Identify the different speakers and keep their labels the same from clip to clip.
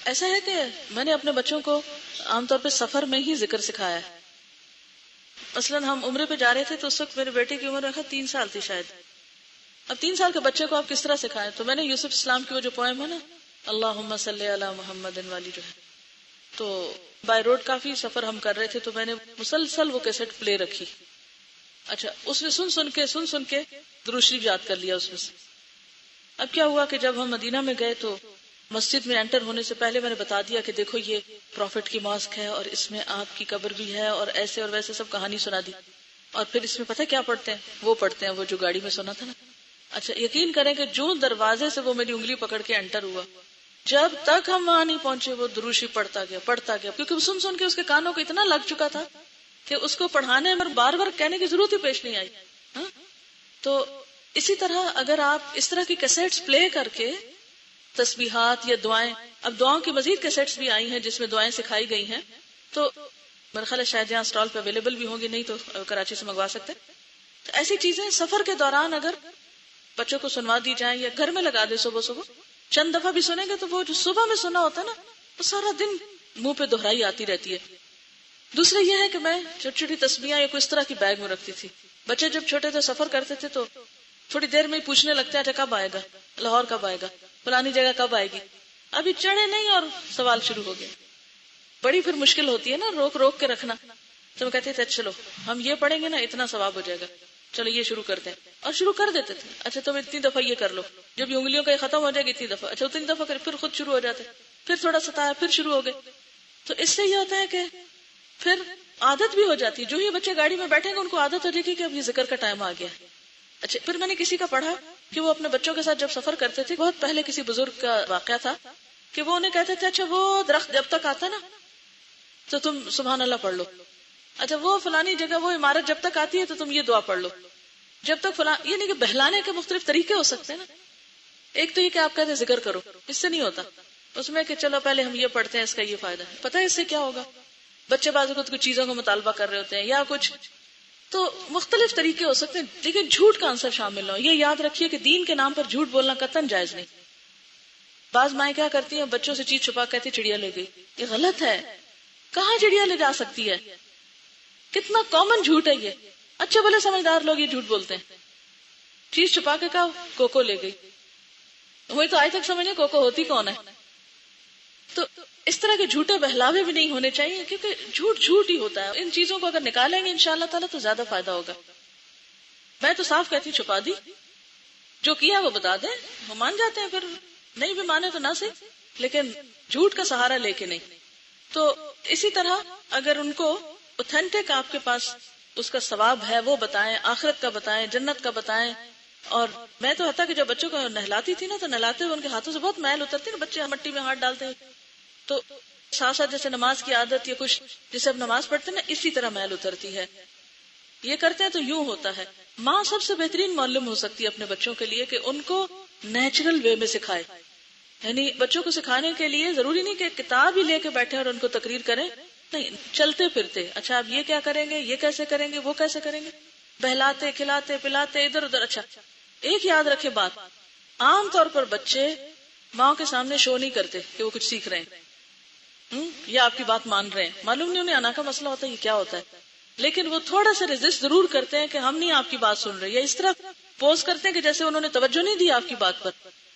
Speaker 1: ایسا ہے کہ میں نے اپنے بچوں کو عام طور پہ سفر میں ہی ذکر سکھایا ہے. مثلاً ہم عمرے پہ جا رہے تھے تو اس وقت میرے بیٹے کی عمر 3 سال تھی شاید. اب 3 سال کے بچے کو آپ کس طرح سکھائیں؟ تو میں نے یوسف اسلام کی وہ جو پوئم ہے نا، اللہم صلی علی محمد والی جو ہے، تو بائی روڈ کافی سفر ہم کر رہے تھے تو میں نے مسلسل وہ کیسٹ پلے رکھی. اچھا اس میں سن سن کے درود شریف یاد کر لیا اس میں سے. اب کیا ہوا کہ جب ہم مدینہ میں گئے تو مسجد میں انٹر ہونے سے پہلے میں نے بتا دیا کہ دیکھو یہ پروفٹ کی ماسک ہے اور اس میں آپ کی قبر بھی ہے اور ایسے اور ویسے سب کہانی سنا دی. اور پھر اس میں پتہ کیا پڑھتے ہیں؟ وہ پڑھتے ہیں وہ جو گاڑی میں سنا تھا نا. اچھا یقین کریں کہ جو دروازے سے وہ میری انگلی پکڑ کے انٹر ہوا، جب تک ہم وہاں نہیں پہنچے وہ درود شریف پڑھتا گیا کیونکہ وہ سن کے اس کے کانوں کو اتنا لگ چکا تھا کہ اس کو پڑھانے میں بار بار کہنے کی ضرورت ہی پیش نہیں آئی. ہاں تو اسی طرح اگر آپ اس طرح کی کیسٹس پلے کر کے تسبیحات یا دعائیں، اب دعاؤں کی مزید کیسٹس بھی آئی ہیں جس میں دعائیں سکھائی گئی ہیں، تو میرا خیال ہے شاید یہاں اسٹال پہ اویلیبل بھی ہوں گی، نہیں تو کراچی سے منگوا سکتے. تو ایسی چیزیں سفر کے دوران اگر بچوں کو سنوا دی جائیں یا گھر میں لگا دیں، صبح چند دفعہ بھی سنیں گے تو وہ جو صبح میں سنا ہوتا ہے نا وہ سارا دن منہ پہ دہرائی آتی رہتی ہے. دوسرا یہ ہے کہ میں چھوٹی چھوٹی تسبیحاں یا کوئی اس طرح کی بیگ میں رکھتی تھی. بچے جب چھوٹے تھے سفر کرتے تھے تو تھوڑی دیر میں ہی پوچھنے لگتے ہیں کب آئے گا، لاہور کب آئے گا، فلانی جگہ کب آئے گی. ابھی چڑھے نہیں اور سوال شروع ہو گئے. بڑی پھر مشکل ہوتی ہے نا روک کے رکھنا. تو میں کہتے تھے چلو ہم یہ پڑھیں گے نا اتنا ثواب ہو جائے گا، چلو یہ شروع کرتے ہیں، اور شروع کر دیتے تھے. اچھا تم اتنی دفعہ یہ کر لو، جب یہ انگلیوں کا یہ ختم ہو جائے گا اتنی دفعہ، اچھا اتنی دفعہ کر، پھر خود شروع ہو جاتے، پھر تھوڑا ستایا پھر شروع ہو گئے. تو اس سے یہ ہوتا ہے کہ پھر عادت بھی ہو جاتی ہے. جو ہی بچے گاڑی میں بیٹھیں گے ان کو عادت ہو جائے گی کہ اب یہ ذکر کا ٹائم آ گیا. اچھا پھر میں نے کسی کا پڑھا کہ وہ اپنے بچوں کے ساتھ جب سفر کرتے تھے، بہت پہلے کسی بزرگ کا واقعہ تھا کہ وہ انہیں کہتے تھے اچھا وہ درخت جب تک آتا نا تو تم سبحان اللہ پڑھ لو، اچھا وہ فلانی جگہ وہ عمارت جب تک آتی ہے تو تم یہ دعا پڑھ لو، جب تک فلان. یہ نہیں کہ بہلانے کے مختلف طریقے ہو سکتے ہیں نا. ایک تو یہ کہ آپ کہتے ہیں ذکر کرو، اس سے نہیں ہوتا. اس میں کہ چلو پہلے ہم یہ پڑھتے ہیں اس کا یہ فائدہ ہے. پتہ ہے اس سے کیا ہوگا؟ بچے بعض اوقات کچھ چیزوں کا مطالبہ کر رہے ہوتے ہیں یا کچھ، تو مختلف طریقے ہو سکتے ہیں لیکن جھوٹ کا عنصر شامل نہ ہو. یہ یاد رکھیے کہ دین کے نام پر جھوٹ بولنا قطعاً جائز نہیں. بعض مائیں کیا کرتی ہیں، بچوں سے چیز چھپا کہتی چڑیا لے گئی. یہ غلط ہے. کہاں چڑیا لے جا سکتی ہے؟ کتنا کامن جھوٹ ہے یہ. اچھے بھلے سمجھدار لوگ یہ جھوٹ بولتے ہیں. چیز چھپا کے کہا کوکو لے گئی، وہی تو آج تک سمجھے کوکو ہوتی کون ہے. تو اس طرح کے جھوٹے بہلاوے بھی نہیں ہونے چاہیے کیونکہ جھوٹ ہی ہوتا ہے. ان چیزوں کو اگر نکالیں گے انشاءاللہ تعالیٰ تو زیادہ فائدہ ہوگا. میں تو صاف کہتی چھپا دی، جو کیا وہ بتا دیں، وہ مان جاتے ہیں، پھر نہیں بھی مانے تو نہ صحیح، لیکن جھوٹ کا سہارا لے کے نہیں. تو اسی طرح اگر ان کو اوتھینٹک آپ کے پاس اس کا ثواب ہے وہ بتائیں، آخرت کا بتائیں، جنت کا بتائیں. اور میں تو حتیٰ کہ جب بچوں کو نہلاتی تھی نا تو نہلاتے ہوئے ان کے ہاتھوں سے بہت میل اترتی نا، بچے مٹی میں ہاتھ ڈالتے ہیں تو ساتھ ساتھ جیسے نماز کی عادت یا کچھ جیسے اب نماز پڑھتے ہیں نا اسی طرح میل اترتی ہے. یہ کرتے ہیں تو یوں ہوتا ہے. ماں سب سے بہترین معلم ہو سکتی ہے اپنے بچوں کے لیے کہ ان کو نیچرل وے میں سکھائے. یعنی بچوں کو سکھانے کے لیے ضروری نہیں کہ کتاب ہی لے کے بیٹھے اور ان کو تقریر کریں، نہیں، چلتے پھرتے اچھا آپ یہ کیا کریں گے، یہ کیسے کریں گے، وہ کیسے کریں گے، بہلاتے کھلاتے پلاتے ادھر ادھر. اچھا ایک یاد رکھے بات، عام طور پر بچے ماں کے سامنے شو نہیں کرتے کہ وہ کچھ سیکھ رہے ہیں یا آپ کی بات مان رہے ہیں. معلوم نہیں انہیں انا کا مسئلہ ہوتا ہے یہ کیا ہوتا ہے، لیکن وہ تھوڑا سا ریزسٹ ضرور کرتے ہیں کہ ہم نہیں آپ کی بات سن رہے، یا اس طرح پوز کرتے ہیں کہ جیسے انہوں نے توجہ نہیں دی آپ کی بات پر.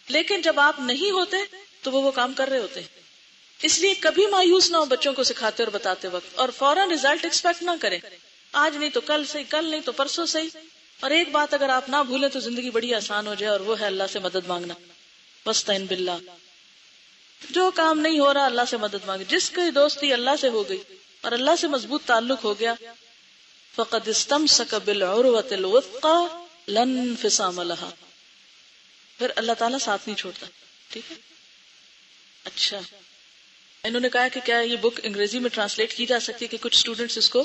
Speaker 1: لیکن جب آپ نہیں ہوتے تو وہ کام کر رہے ہوتے ہیں. اس لیے کبھی مایوس نہ ہو بچوں کو سکھاتے اور بتاتے وقت، اور فوراً رزلٹ ایکسپیکٹ نہ کریں، آج نہیں تو کل صحیح، کل نہیں تو پرسوں صحیح. اور ایک بات اگر آپ نہ بھولیں تو زندگی بڑی آسان ہو جائے، اور وہ ہے اللہ سے مدد مانگنا. وَاسْتَعِنْ بِاللَّهِ. جو کام نہیں ہو رہا اللہ سے مدد مانگے. جس کی دوستی اللہ سے ہو گئی اور اللہ سے مضبوط تعلق ہو گیا، فَقَدْ اسْتَمْسَكَ بِالْعُرْوَةِ الْوُثْقَى لَا انْفِصَامَ لَهَا. پھر اللہ تعالیٰ ساتھ نہیں چھوڑتا. ٹھیک ہے. اچھا انہوں نے کہا کہ کیا یہ بک انگریزی میں ٹرانسلیٹ کی جا سکتی ہے کہ کچھ اسٹوڈنٹس اس کو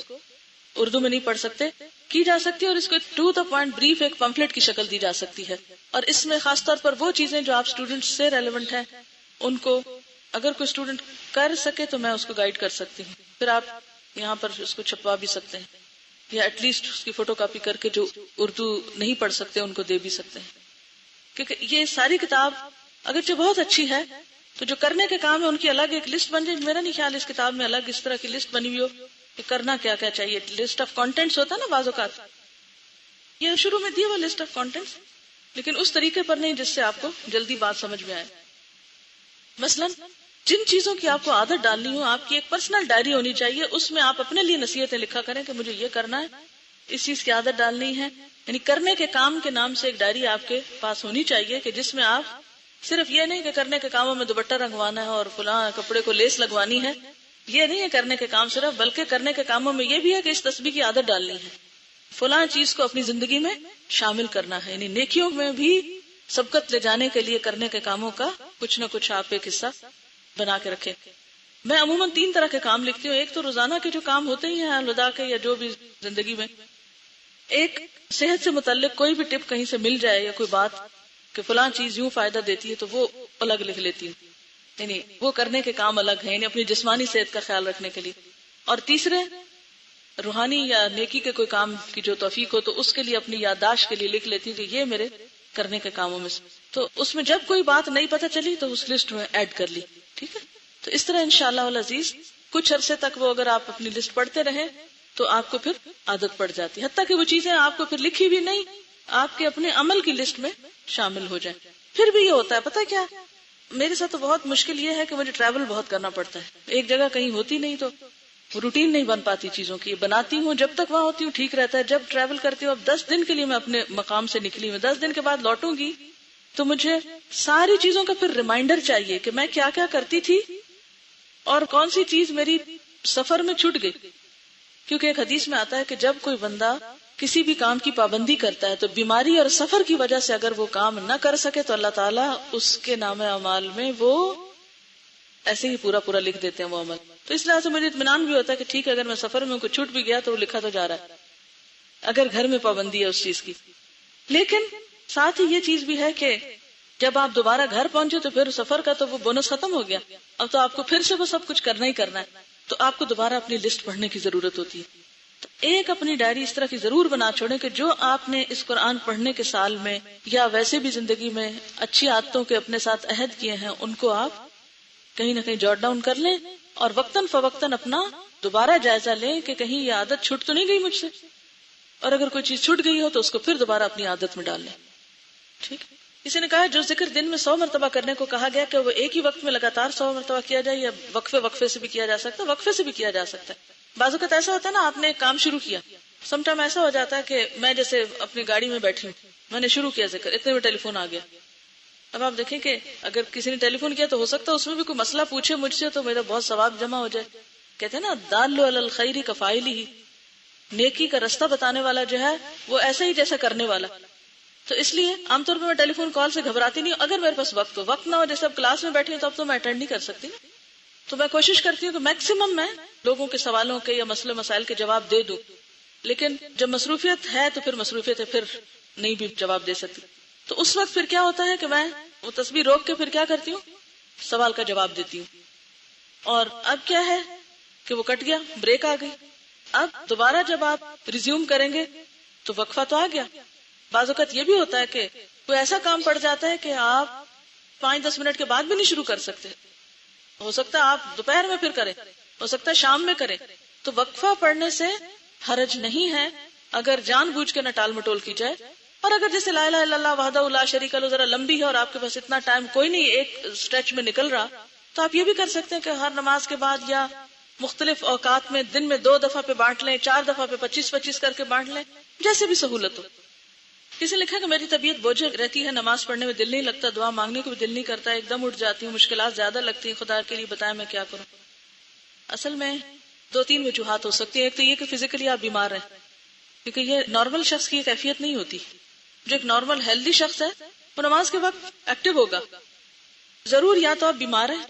Speaker 1: اردو میں نہیں پڑھ سکتے. کی جا سکتی ہے، اور اس کو ٹو دا پوائنٹ بریف ایک پمفلٹ کی شکل دی جا سکتی ہے. اور اس میں خاص طور پر وہ چیزیں جو آپ اسٹوڈنٹس سے ریلیونٹ ہیں ان کو اگر کوئی اسٹوڈنٹ کر سکے تو میں اس کو گائیڈ کر سکتی ہوں. پھر آپ یہاں پر اس کو چھپوا بھی سکتے ہیں یا ایٹ لیسٹ اس کی فوٹو کاپی کر کے جو اردو نہیں پڑھ سکتے ان کو دے بھی سکتے ہیں. کیونکہ یہ ساری کتاب اگرچہ بہت اچھی ہے تو جو کرنے کے کام ہے ان کی الگ ایک لسٹ بن جائے. میرا نہیں خیال اس کتاب میں الگ اس طرح کی لسٹ بنی ہوئی ہو کہ کرنا کیا کیا چاہیے. لسٹ آف کانٹینٹس ہوتا ہے نا بعض اوقات, یہ شروع میں دیا ہوا لسٹ آف کانٹینٹس, لیکن اس طریقے پر نہیں جس سے آپ کو جلدی بات سمجھ میں آئے. مثلا جن چیزوں کی آپ کو عادت ڈالنی ہو, آپ کی ایک پرسنل ڈائری ہونی چاہیے, اس میں آپ اپنے لیے نصیحتیں لکھا کریں کہ مجھے یہ کرنا ہے, اس چیز کی عادت ڈالنی ہے. یعنی کرنے کے کام کے نام سے ایک ڈائری آپ کے پاس ہونی چاہیے کہ جس میں آپ صرف یہ نہیں کہ کرنے کے کاموں میں دوپٹہ رنگوانا ہے اور فلاں کپڑے کو لیس لگوانی ہے, یہ نہیں ہے کرنے کے کام صرف, بلکہ کرنے کے کاموں میں یہ بھی ہے کہ اس تسبیح کی عادت ڈالنی ہے, فلاں چیز کو اپنی زندگی میں شامل کرنا ہے. یعنی نیکیوں میں بھی سبقت لے جانے کے لیے کرنے کے کاموں کا کچھ نہ کچھ آپ ایک حصہ بنا کے رکھیں. میں عموماً 3 طرح کے کام لکھتی ہوں. ایک تو روزانہ کے جو کام ہوتے ہی ہیں الوداع کے یا جو بھی زندگی میں, ایک صحت سے متعلق کوئی بھی ٹپ کہیں سے مل جائے یا کوئی بات کہ فلاں چیز یوں فائدہ دیتی ہے تو وہ الگ لکھ لیتی ہوں. یعنی وہ کرنے کے کام الگ ہیں, یعنی اپنی جسمانی صحت کا خیال رکھنے کے لیے. اور تیسرے روحانی یا نیکی کے کوئی کام کی جو توفیق ہو تو اس کے لیے اپنی یادداشت کے لیے لکھ لیتی ہوں کہ یہ میرے کرنے کے کاموں میں سے. تو اس میں جب کوئی بات نہیں پتہ چلی تو اس لسٹ میں ایڈ کر لی. ٹھیک ہے, تو اس طرح انشاءاللہ العزیز کچھ عرصے تک وہ اگر آپ اپنی لسٹ پڑھتے رہیں تو آپ کو پھر عادت پڑ جاتی ہے, حتیٰ کہ وہ چیزیں آپ کو پھر لکھی بھی نہیں آپ کے اپنے عمل کی لسٹ میں شامل ہو جائیں. پھر بھی یہ ہوتا ہے, پتہ کیا میرے ساتھ تو بہت مشکل یہ ہے کہ مجھے ٹریول بہت کرنا پڑتا ہے, ایک جگہ کہیں ہوتی نہیں تو روٹین نہیں بن پاتی چیزوں کی. بناتی ہوں جب تک وہاں ہوتی ہوں ٹھیک رہتا ہے, جب ٹریول کرتی ہوں, اب 10 دن کے لیے میں اپنے مقام سے نکلی ہوں, 10 دن کے بعد لوٹوں گی تو مجھے ساری چیزوں کا پھر ریمائنڈر چاہیے کہ میں کیا کیا کرتی تھی اور کون سی چیز میری سفر میں چھوٹ گئی. کیونکہ ایک حدیث میں آتا ہے کہ جب کوئی بندہ کسی بھی کام کی پابندی کرتا ہے تو بیماری اور سفر کی وجہ سے اگر وہ کام نہ کر سکے تو اللہ تعالیٰ اس کے نام اعمال میں وہ ایسے ہی پورا پورا لکھ دیتے ہیں وہ عمل. تو اس لحاظ سے مجھے اطمینان بھی ہوتا ہے کہ ٹھیک ہے, اگر میں سفر میں کوئی چھوٹ بھی گیا تو وہ لکھا تو جا رہا ہے اگر گھر میں پابندی ہے اس چیز کی. لیکن ساتھ ہی یہ چیز بھی ہے کہ جب آپ دوبارہ گھر پہنچے تو پھر سفر کا تو وہ بونس ختم ہو گیا, اب تو آپ کو پھر سے وہ سب کچھ کرنا ہی کرنا ہے, تو آپ کو دوبارہ اپنی لسٹ پڑھنے کی ضرورت ہوتی ہے. تو ایک اپنی ڈائری اس طرح کی ضرور بنا چھوڑیں کہ جو آپ نے اس قرآن پڑھنے کے سال میں یا ویسے بھی زندگی میں اچھی عادتوں کے اپنے ساتھ عہد کیے ہیں ان کو آپ کہیں نہ کہیں جوٹ ڈاؤن کر لیں اور وقتاً فوقتاً اپنا دوبارہ جائزہ لیں کہ کہیں یہ عادت چھوٹ تو نہیں گئی مجھ سے, اور اگر کوئی چیز چھوٹ گئی ہو تو اس کو پھر دوبارہ اپنی عادت میں ڈال لیں. ٹھیک, کسی نے کہا جو ذکر دن میں 100 مرتبہ کرنے کو کہا گیا کہ وہ ایک ہی وقت میں لگاتار 100 مرتبہ کیا جائے یا وقفے سے بھی کیا جا سکتا ہے. وقفے سے بھی کیا جا سکتا ہے. بعض اوقات ایسا ہوتا ہے نا, آپ نے ایک کام شروع کیا, سم ٹائم ایسا ہو جاتا ہے کہ میں جیسے اپنی گاڑی میں بیٹھی ہوں, میں نے شروع کیا ذکر, اتنے میں ٹیلی فون آ گیا. اب آپ دیکھیں کہ اگر کسی نے ٹیلی فون کیا تو ہو سکتا ہے اس میں بھی کوئی مسئلہ پوچھے مجھ سے تو میرا بہت ثواب جمع ہو جائے. کہتے ہیں نا دال علی الخیر کفاعلہ, نیکی کا رستہ بتانے والا جو ہے وہ ایسے ہی جیسا کرنے والا. تو اس لیے عام طور پر میں ٹیلی فون کال سے گھبراتی نہیں ہوں. اگر میرے پاس وقت نہ ہو, جیسے اب کلاس میں بیٹھی ہوں تو اب تو میں اٹینڈ نہیں کر سکتی نا, تو میں کوشش کرتی ہوں کہ میکسیمم میں لوگوں کے سوالوں کے یا مسئلے مسائل کے جواب دے دوں. لیکن جب مصروفیت ہے تو پھر مصروفیت ہے, پھر نہیں بھی جواب دے سکتی. تو اس وقت پھر کیا ہوتا ہے کہ میں وہ تسبیح روک کے پھر کیا کرتی ہوں, سوال کا جواب دیتی ہوں. اور اب کیا ہے کہ وہ کٹ گیا, بریک آ گئی. اب دوبارہ جب آپ ریزیوم کریں گے تو وقفہ تو آ گیا. بعض اوقات یہ بھی ہوتا ہے کہ کوئی ایسا کام پڑ جاتا ہے کہ آپ 5-10 منٹ کے بعد بھی نہیں شروع کر سکتے. ہو سکتا ہے آپ دوپہر میں پھر کریں, ہو سکتا ہے شام میں کریں. تو وقفہ پڑھنے سے حرج نہیں ہے اگر جان بوجھ کے نہ ٹال مٹول کی جائے. اور اگر جیسے لا الہ الا اللہ وحدہ لا شریک لہ ذرا لمبی ہے اور آپ کے پاس اتنا ٹائم کوئی نہیں ایک اسٹریچ میں نکل رہا, تو آپ یہ بھی کر سکتے ہیں کہ ہر نماز کے بعد یا مختلف اوقات میں دن میں 2 دفعہ پہ بانٹ لیں, 4 دفعہ پہ 25-25 کر کے بانٹ لیں, جیسے بھی سہولت ہو. کسی نے لکھا کہ میری طبیعت بوجھل رہتی ہے, نماز پڑھنے میں دل نہیں لگتا, دعا مانگنے کو بھی دل نہیں کرتا, ایک دم اٹھ جاتی ہوں, مشکلات زیادہ لگتی ہیں, خدا کے لیے بتائیں میں کیا کروں. اصل میں 2-3 وجوہات ہو سکتی ہیں. ایک تو یہ کہ فزیکلی آپ بیمار ہیں, کیونکہ یہ نارمل شخص کی کیفیت نہیں ہوتی. جو ایک نارمل ہیلدی شخص ہے وہ نماز کے وقت ایکٹیو ہوگا. ضرور یا تو آپ بیمار ہیں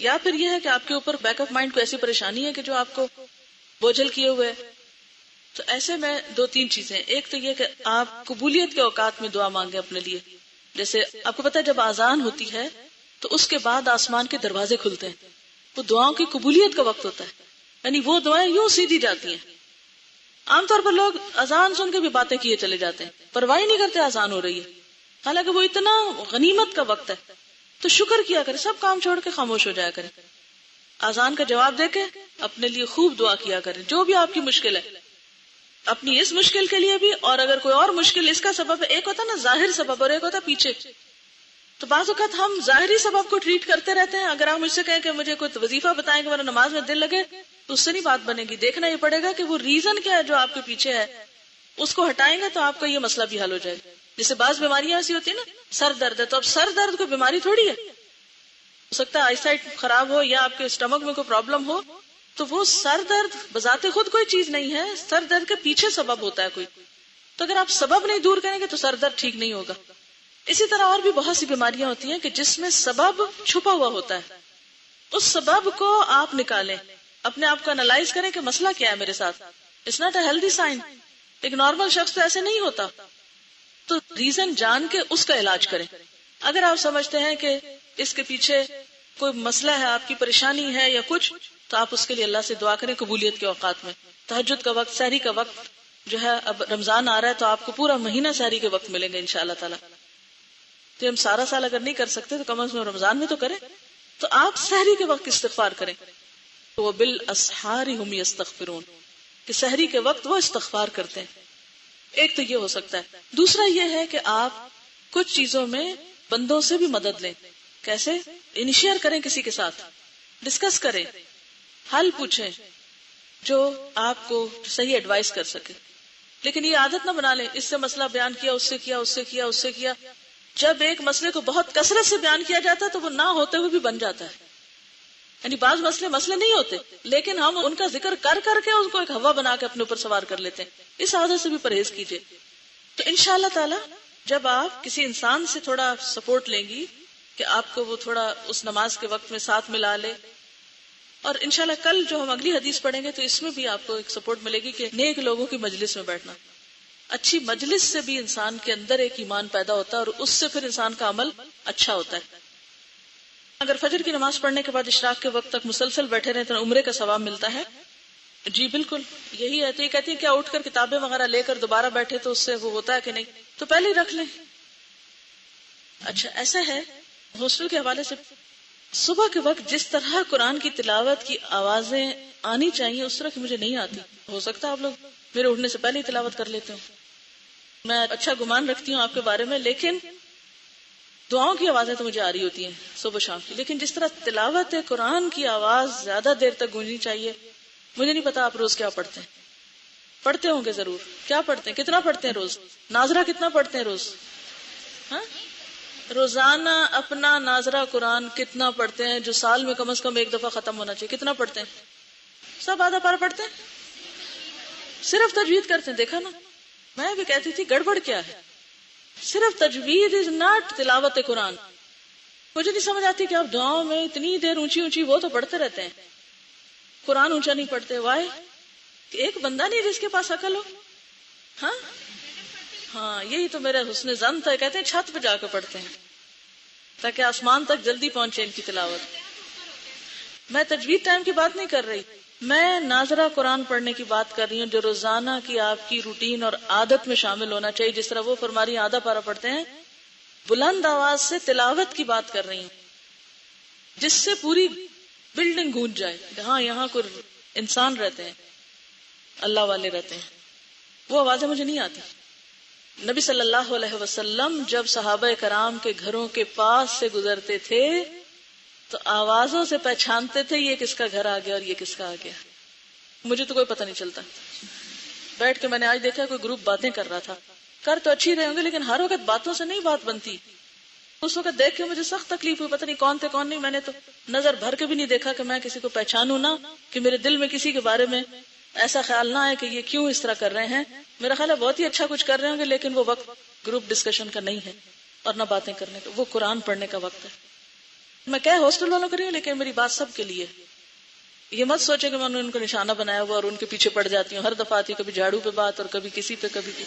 Speaker 1: یا پھر یہ ہے کہ آپ کے اوپر بیک آف مائنڈ کو ایسی پریشانی ہے کہ جو آپ کو بوجھل کیے ہوئے. تو ایسے میں 2-3 چیزیں. ایک تو یہ کہ آپ قبولیت کے اوقات میں دعا مانگیں اپنے لیے. جیسے آپ کو پتا ہے جب آذان ہوتی ہے تو اس کے بعد آسمان کے دروازے کھلتے ہیں, وہ دعاؤں کی قبولیت کا وقت ہوتا ہے. یعنی وہ دعائیں یوں سیدھی جاتی ہیں. عام طور پر لوگ اذان سن کے بھی باتیں کیے چلے جاتے ہیں, پرواہ نہیں کرتے اذان ہو رہی ہے, حالانکہ وہ اتنا غنیمت کا وقت ہے. تو شکر کیا کرے، سب کام چھوڑ کے خاموش ہو جایا کرے، اذان کا جواب دے کے اپنے لیے خوب دعا کیا کرے، جو بھی آپ کی مشکل ہے، اپنی اس مشکل کے لیے بھی، اور اگر کوئی اور مشکل اس کا سبب ہے، ایک ہوتا نا ظاہر سبب اور ایک ہوتا پیچھے، تو بعض اوقات ہم ظاہری سبب کو ٹریٹ کرتے رہتے ہیں. اگر آپ مجھ سے کہیں کہ مجھے کوئی وظیفہ بتائیں کہ میرا نماز میں دل لگے، تو اس سے نہیں بات بنے گی. دیکھنا یہ پڑے گا کہ وہ ریزن کیا ہے جو آپ کے پیچھے ہے، اس کو ہٹائیں گے تو آپ کا یہ مسئلہ بھی حل ہو جائے گا. جیسے بعض بیماریاں ایسی ہوتی ہیں نا، سر درد ہے تو اب سر درد کوئی بیماری تھوڑی ہے، ہو سکتا ہے آئی سائٹ خراب ہو یا آپ کے اسٹمک میں کوئی پرابلم ہو، تو وہ سر درد بذات خود کوئی چیز نہیں ہے، سر درد کے پیچھے سبب ہوتا ہے کوئی. تو اگر آپ سبب نہیں دور کریں گے تو سر درد ٹھیک نہیں ہوگا. اسی طرح اور بھی بہت سی بیماریاں ہوتی ہیں کہ جس میں سبب چھپا ہوا ہوتا ہے، اس سبب کو آپ نکالیں، اپنے آپ کو انالائز کریں کہ مسئلہ کیا ہے میرے ساتھ. It's not a healthy sign. ایک نارمل شخص تو ایسے نہیں ہوتا. تو ریزن جان کے اس کا علاج کریں. اگر آپ سمجھتے ہیں کہ اس کے پیچھے کوئی مسئلہ ہے، آپ کی پریشانی ہے یا کچھ، تو آپ اس کے لیے اللہ سے دعا کریں قبولیت کے اوقات میں. تہجد کا وقت، سحری کا وقت جو ہے، اب رمضان آ رہا ہے تو آپ کو پورا مہینہ سحری کے وقت ملیں گے انشاءاللہ تعالی. تو ہم سارا سال اگر نہیں کر سکتے تو کم از کم رمضان میں تو کریں. تو آپ سحری کے وقت استغفار کریں. تو وہ بالاسحار هم یستغفرون، کہ سحری کے وقت وہ استغفار کرتے ہیں. ایک تو یہ ہو سکتا ہے. دوسرا یہ ہے کہ آپ کچھ چیزوں میں بندوں سے بھی مدد لیں. کیسے؟ انیشیئر کریں، کسی کے ساتھ ڈسکس کریں، حل پوچھیں جو آپ کو صحیح ایڈوائز کر سکے. لیکن یہ عادت نہ بنا لیں، اس سے مسئلہ بیان کیا، اس سے کیا، اس سے کیا، اس سے کیا. جب ایک مسئلے کو بہت کثرت سے بیان کیا جاتا ہے تو وہ نہ ہوتے ہوئے بھی بن جاتا ہے. یعنی بعض مسئلے نہیں ہوتے، لیکن ہم ان کا ذکر کر کر کے اس کو ایک ہوا بنا کے اپنے اوپر سوار کر لیتے ہیں. اس عادت سے بھی پرہیز کیجیے. تو انشاءاللہ تعالی جب آپ کسی انسان سے تھوڑا سپورٹ لیں گی کہ آپ کو وہ تھوڑا اس نماز کے وقت میں ساتھ ملا لے، اور انشاءاللہ کل جو ہم اگلی حدیث پڑھیں گے تو اس میں بھی آپ کو ایک سپورٹ ملے گی کہ نیک لوگوں کی مجلس میں بیٹھنا. اچھی مجلس سے بھی انسان کے اندر ایک ایمان پیدا ہوتا ہے اور اس سے پھر انسان کا عمل اچھا ہوتا ہے. اگر فجر کی نماز پڑھنے کے بعد اشراق کے وقت تک مسلسل بیٹھے رہے تو عمرے کا ثواب ملتا ہے. جی بالکل یہی ہے. تو یہ کہتی ہیں کیا اٹھ کر کتابیں وغیرہ لے کر دوبارہ بیٹھے تو اس سے وہ ہوتا ہے کہ نہیں؟ تو پہلے ہی رکھ لیں. اچھا ایسا ہے، ہاسٹل کے حوالے سے صبح کے وقت جس طرح قرآن کی تلاوت کی آوازیں آنی چاہیے اس طرح کی مجھے نہیں آتی. ہو سکتا ہے آپ لوگ میرے اٹھنے سے پہلے ہی تلاوت کر لیتے ہوں. میں اچھا گمان رکھتی ہوں آپ کے بارے میں، لیکن دعاؤں کی آوازیں تو مجھے آ رہی ہوتی ہیں صبح شام کی. لیکن جس طرح تلاوت قرآن کی آواز زیادہ دیر تک گونجنی چاہیے، مجھے نہیں پتا آپ روز کیا پڑھتے ہیں. پڑھتے ہوں گے ضرور. کیا پڑھتے ہیں؟ کتنا پڑھتے ہیں روز؟ ناظرہ کتنا پڑھتے ہیں روز؟ ہاں روزانہ اپنا ناظرہ قرآن کتنا پڑھتے ہیں جو سال میں کم از کم ایک دفعہ ختم ہونا چاہیے؟ کتنا پڑھتے ہیں؟ سب آدھا پارا پڑھتے ہیں؟ صرف تجوید کرتے ہیں؟ دیکھا نا، میں بھی کہتی تھی گڑبڑ کیا ہے. صرف تجوید از ناٹ تلاوت قرآن. مجھے نہیں سمجھ آتی کہ آپ دعاؤں میں اتنی دیر اونچی اونچی وہ تو پڑھتے رہتے ہیں، قرآن اونچا نہیں پڑھتے. وائے؟ ایک بندہ نہیں جس کے پاس عقل ہو. ہاں یہی تو میرا حسن ظن تھا. کہتے ہیں چھت پہ جا کے پڑھتے ہیں تاکہ آسمان تک جلدی پہنچے ان کی تلاوت. میں تجوید ٹائم کی بات نہیں کر رہی، میں ناظرہ قرآن پڑھنے کی بات کر رہی ہوں جو روزانہ کی آپ کی روٹین اور عادت میں شامل ہونا چاہیے. جس طرح وہ فرما رہی ہیں آدھا پارا پڑھتے ہیں، بلند آواز سے تلاوت کی بات کر رہی ہوں جس سے پوری بلڈنگ گونج جائے. ہاں یہاں کوئی انسان رہتے ہیں، اللہ والے رہتے ہیں. وہ آوازیں مجھے نہیں آتی. نبی صلی اللہ علیہ وسلم جب صحابہ کرام کے گھروں کے پاس سے گزرتے تھے تو آوازوں سے پہچانتے تھے یہ کس کا گھر آ گیا اور یہ کس کا آ گیا. مجھے تو کوئی پتہ نہیں چلتا. بیٹھ کے میں نے آج دیکھا کوئی گروپ باتیں کر رہا تھا. کر تو اچھی رہے ہوں گے لیکن ہر وقت باتوں سے نہیں بات بنتی. اس وقت دیکھ کے مجھے سخت تکلیف ہوئی. پتہ نہیں کون تھے کون نہیں. میں نے تو نظر بھر کے بھی نہیں دیکھا کہ میں کسی کو پہچانوں نہ، کہ میرے دل میں کسی کے بارے میں ایسا خیال نہ ہے کہ یہ کیوں اس طرح کر رہے ہیں. میرا خیال ہے بہت ہی اچھا کچھ کر رہے ہوں گے، لیکن وہ وقت گروپ ڈسکشن کا نہیں ہے اور نہ باتیں کرنے کا. وہ قرآن پڑھنے کا وقت ہے. میں کہہ ہاسٹل والوں کو رہی ہوں لیکن میری بات سب کے لیے. یہ مت سوچے کہ میں نے ان کو نشانہ بنایا ہوا اور ان کے پیچھے پڑ جاتی ہوں. ہر دفعہ آتی ہوں کبھی جھاڑو پہ بات اور کبھی کسی پہ کبھی کی.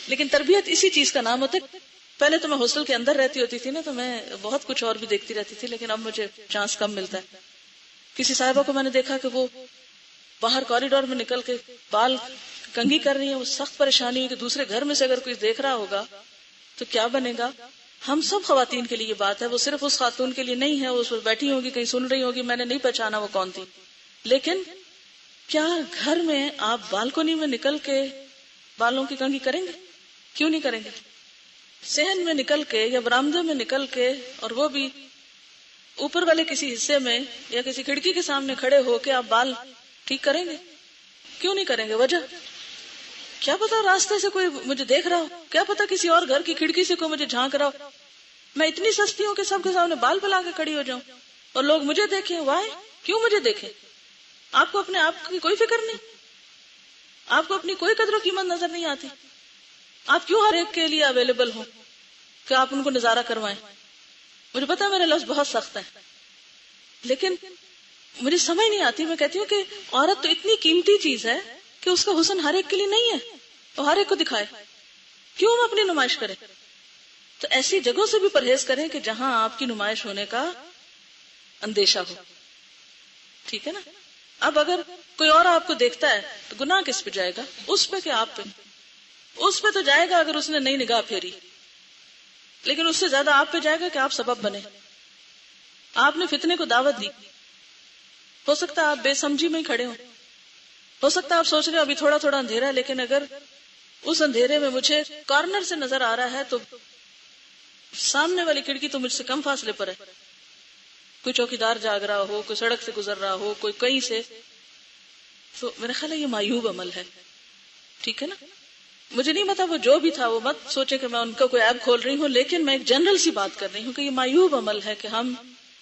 Speaker 1: لیکن تربیت اسی چیز کا نام ہوتا ہے. پہلے تو میں ہاسٹل کے اندر رہتی ہوتی تھی نا تو میں بہت کچھ اور بھی دیکھتی رہتی تھی، لیکن اب مجھے چانس کم ملتا ہے. کسی صاحبہ کو میں نے دیکھا کہ وہ باہر کوریڈور میں نکل کے بال کنگھی کر رہی ہیں. وہ سخت پریشانی ہوئی کہ دوسرے گھر میں سے اگر کوئی دیکھ رہا ہوگا تو کیا بنے گا. ہم سب خواتین کے لیے یہ بات ہے، وہ صرف اس خاتون کے لیے نہیں ہے، وہ اس پر بیٹھی ہوگی کہیں سن رہی ہوگی، میں نے نہیں پہچانا وہ کون تھی، لیکن کیا گھر میں آپ بالکنی میں نکل کے بالوں کی کنگھی کریں گے؟ کیوں نہیں کریں گے؟ صحن میں نکل کے یا برآمدے میں نکل کے، اور وہ بھی اوپر والے کسی حصے میں یا کسی کھڑکی کے سامنے کھڑے ہو کے آپ بال ٹھیک کریں گے؟ کیوں نہیں کریں گے؟ وجہ کیا پتا راستے سے کوئی مجھے دیکھ رہا ہو، کیا پتا کسی اور گھر کی کھڑکی سے کوئی مجھے جھانک رہا ہو، میں اتنی سستی ہوں کہ سب کے سامنے بال پھیلا کے کھڑی ہو جاؤں اور لوگ مجھے دیکھیں، وائے؟ کیوں مجھے دیکھیں؟ آپ کو اپنے آپ کی کوئی فکر نہیں؟ آپ کو اپنی کوئی قدر و قیمت نظر نہیں آتی؟ آپ کیوں ہر ایک کے لیے اویلیبل ہوں کہ آپ ان کو نظارہ کروائیں؟ مجھے پتا ہے میرے لفظ بہت سخت ہے، لیکن مجھے سمجھ نہیں آتی. میں کہتی ہوں کہ عورت تو اتنی قیمتی چیز ہے کہ اس کا حسن ہر ایک کے لیے نہیں ہے، وہ ہر ایک کو دکھائے، کیوں ہم اپنی نمائش کریں؟ تو ایسی جگہوں سے بھی پرہیز کریں کہ جہاں آپ کی نمائش ہونے کا اندیشہ ہو. ٹھیک ہے نا؟ اب اگر کوئی اور آپ کو دیکھتا ہے تو گناہ کس پہ جائے گا؟ اس پہ کہ آپ پہ؟ اس پہ تو جائے گا اگر اس نے نئی نگاہ پھیری، لیکن اس سے زیادہ آپ پہ جائے گا کہ آپ سبب بنے. آپ نے فتنے کو دعوت دی، ہو سکتا ہے آپ بے سمجھی میں ہی کھڑے ہو سکتا ہے آپ سوچ رہے ابھی تھوڑا تھوڑا اندھیرا ہے، لیکن اگر اس اندھیرے میں مجھے کارنر سے نظر آ رہا ہے تو سامنے والی کھڑکی تو مجھ سے کم فاصلے پر ہے. کوئی چوکیدار جاگ رہا ہو، کوئی سڑک سے گزر رہا ہو، کوئی کہیں سے، تو میرا خیال ہے یہ معیوب عمل ہے. ٹھیک ہے نا؟ مجھے نہیں پتا وہ جو بھی تھا، وہ مت سوچے کہ میں ان کا کوئی ایپ کھول رہی ہوں، لیکن میں ایک جنرل سی بات کر رہی ہوں کہ یہ معیوب عمل ہے کہ ہم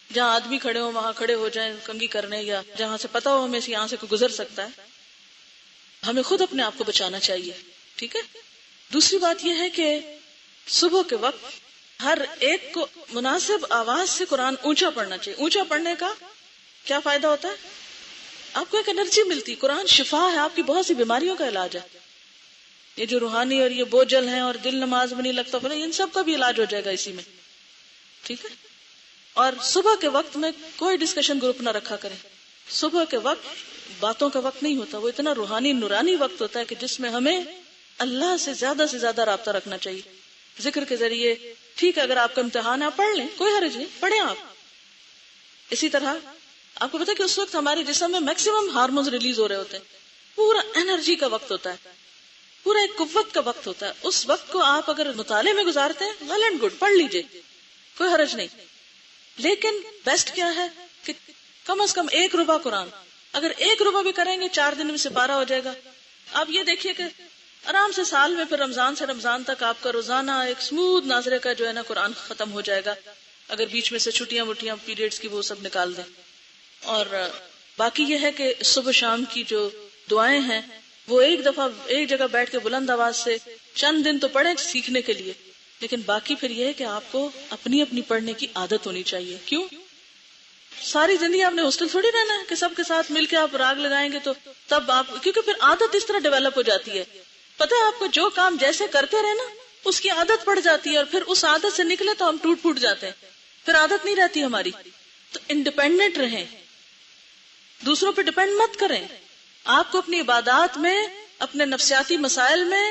Speaker 1: جہاں آدمی کھڑے ہوں وہاں کھڑے ہو جائیں کنگھی کرنے، یا جہاں سے پتا ہو ہمیں یہاں سے کوئی گزر سکتا ہے. ہمیں خود اپنے آپ کو بچانا چاہیے. ٹھیک ہے؟ دوسری بات یہ ہے کہ صبح کے وقت ہر ایک کو مناسب آواز سے قرآن اونچا پڑھنا چاہیے. اونچا پڑھنے کا کیا فائدہ ہوتا ہے؟ آپ کو ایک انرجی ملتی. قرآن شفا ہے، آپ کی بہت سی بیماریوں کا علاج ہے. یہ جو روحانی اور یہ بوجھل ہیں اور دل نماز میں نہیں لگتا، ان سب کا بھی علاج ہو جائے گا اسی میں. ٹھیک ہے؟ اور صبح کے وقت میں کوئی ڈسکشن گروپ نہ رکھا کریں. صبح کے وقت باتوں کا وقت نہیں ہوتا، وہ اتنا روحانی نورانی وقت ہوتا ہے کہ جس میں ہمیں اللہ سے زیادہ رابطہ رکھنا چاہیے. ذکر کے ذریعے، ٹھیک ہے اگر آپ کا امتحان ہے آپ پڑھ لیں، کوئی حرج نہیں، پڑھیں آپ. اسی طرح آپ کو پتا ہے کہ اس وقت ہمارے جسم میں میکسیمم ہارمونز ریلیز ہو رہے ہوتے ہیں. پورا انرجی کا وقت ہوتا ہے، پورا ایک قوت کا وقت ہوتا ہے. اس وقت کو آپ اگر مطالعے میں گزارتے ہیں، ویل اینڈ گڈ، پڑھ لیجئے، کوئی حرج نہیں. لیکن بیسٹ کیا ہے کہ کم از کم 1 ربع قرآن، اگر 1 ربع بھی کریں گے 4 دن میں سے 12 ہو جائے گا. آپ یہ دیکھیے کہ آرام سے سال میں پھر رمضان سے رمضان تک آپ کا روزانہ ایک سموتھ ناظرے کا جو ہے نا قرآن ختم ہو جائے گا، اگر بیچ میں سے چھٹیاں وٹیاں پیریڈز کی وہ سب نکال دیں. اور باقی یہ ہے کہ صبح شام کی جو دعائیں ہیں وہ ایک دفعہ ایک جگہ بیٹھ کے بلند آواز سے چند دن تو پڑھیں سیکھنے کے لیے، لیکن باقی پھر یہ ہے کہ آپ کو اپنی اپنی پڑھنے کی عادت ہونی چاہیے. کیوں؟ ساری زندگی آپ نے ہاسٹل تھوڑی رہنا ہے کہ سب کے ساتھ مل کے آپ راگ لگائیں گے تو تب آپ، کیونکہ پھر عادت اس طرح ڈیولپ ہو جاتی ہے. پتہ ہے آپ کو جو کام جیسے کرتے رہے نا اس کی عادت پڑ جاتی ہے، اور پھر اس عادت سے نکلے تو ہم ٹوٹ پھوٹ جاتے ہیں، پھر عادت نہیں رہتی ہماری. تو انڈیپینڈنٹ رہیں، دوسروں پہ ڈیپینڈ مت کریں. آپ کو اپنی عبادات میں، اپنے نفسیاتی مسائل میں،